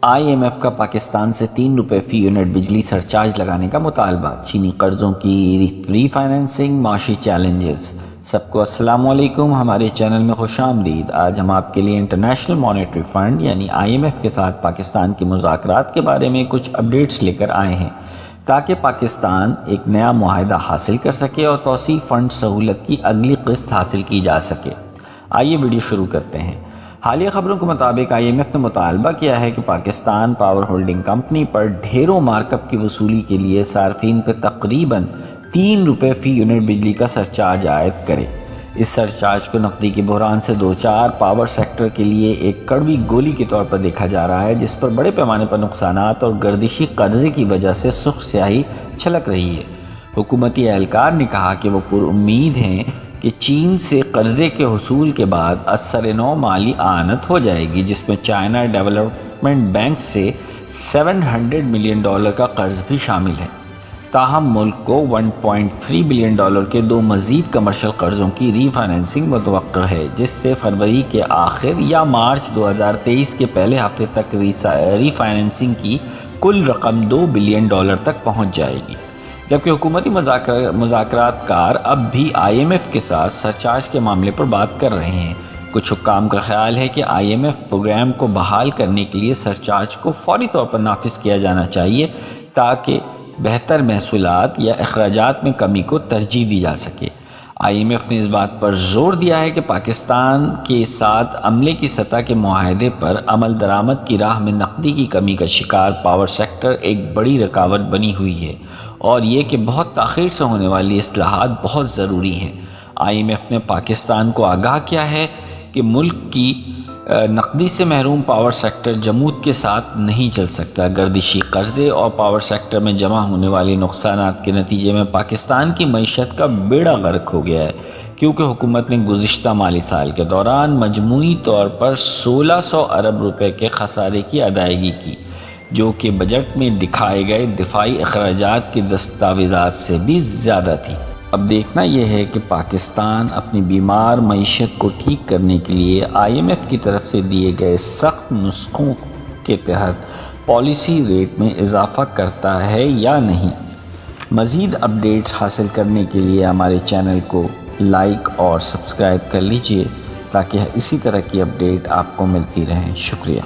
IMF کا پاکستان سے 3 روپے فی یونٹ بجلی سرچارج لگانے کا مطالبہ، چینی قرضوں کی ری فائننسنگ، معاشی چیلنجز۔ سب کو السلام علیکم، ہمارے چینل میں خوش آمدید۔ آج ہم آپ کے لیے انٹرنیشنل مانیٹری فنڈ یعنی IMF کے ساتھ پاکستان کے مذاکرات کے بارے میں کچھ اپڈیٹس لے کر آئے ہیں تاکہ پاکستان ایک نیا معاہدہ حاصل کر سکے اور توسیع فنڈ سہولت کی اگلی قسط حاصل کی جا سکے۔ آئیے ویڈیو شروع کرتے ہیں۔ حالیہ خبروں کے مطابق IMF نے مطالبہ کیا ہے کہ پاکستان پاور ہولڈنگ کمپنی پر ڈھیروں مارک اپ کی وصولی کے لیے صارفین پر تقریباً 3 روپے فی یونٹ بجلی کا سرچارج عائد کرے۔ اس سرچارج کو نقدی کے بحران سے دوچار پاور سیکٹر کے لیے ایک کڑوی گولی کے طور پر دیکھا جا رہا ہے، جس پر بڑے پیمانے پر نقصانات اور گردشی قرضے کی وجہ سے سرخ سیاہی چھلک رہی ہے۔ حکومتی اہلکار نے کہا کہ وہ پر امید ہیں کہ چین سے قرضے کے حصول کے بعد اثر نو مالی اعانت ہو جائے گی، جس میں چائنا ڈیولپمنٹ بینک سے $700 ملین کا قرض بھی شامل ہے۔ تاہم ملک کو $1.3 بلین کے 2 مزید کمرشل قرضوں کی ری فائننسنگ متوقع ہے، جس سے فروری کے آخر یا مارچ 2023 کے پہلے ہفتے تک ری فائننسنگ کی کل رقم $2 بلین تک پہنچ جائے گی۔ جبکہ حکومتی مذاکرات کار اب بھی IMF کے ساتھ سرچارج کے معاملے پر بات کر رہے ہیں۔ کچھ حکام کا خیال ہے کہ IMF پروگرام کو بحال کرنے کے لیے سرچارج کو فوری طور پر نافذ کیا جانا چاہیے تاکہ بہتر محصولات یا اخراجات میں کمی کو ترجیح دی جا سکے۔ IMF نے اس بات پر زور دیا ہے کہ پاکستان کے ساتھ عملے کی سطح کے معاہدے پر عمل درآمد کی راہ میں نقدی کی کمی کا شکار پاور سیکٹر ایک بڑی رکاوٹ بنی ہوئی ہے، اور یہ کہ بہت تاخیر سے ہونے والی اصلاحات بہت ضروری ہیں۔ IMF نے پاکستان کو آگاہ کیا ہے کہ ملک کی نقدی سے محروم پاور سیکٹر جمود کے ساتھ نہیں چل سکتا۔ گردشی قرضے اور پاور سیکٹر میں جمع ہونے والی نقصانات کے نتیجے میں پاکستان کی معیشت کا بیڑا غرق ہو گیا ہے، کیونکہ حکومت نے گزشتہ مالی سال کے دوران مجموعی طور پر 1600 ارب روپے کے خسارے کی ادائیگی کی، جو کہ بجٹ میں دکھائے گئے دفاعی اخراجات کے دستاویزات سے بھی زیادہ تھی۔ اب دیکھنا یہ ہے کہ پاکستان اپنی بیمار معیشت کو ٹھیک کرنے کے لیے IMF کی طرف سے دیے گئے سخت نسخوں کے تحت پالیسی ریٹ میں اضافہ کرتا ہے یا نہیں۔ مزید اپڈیٹس حاصل کرنے کے لیے ہمارے چینل کو لائک اور سبسکرائب کر لیجئے تاکہ اسی طرح کی اپڈیٹ آپ کو ملتی رہیں۔ شکریہ۔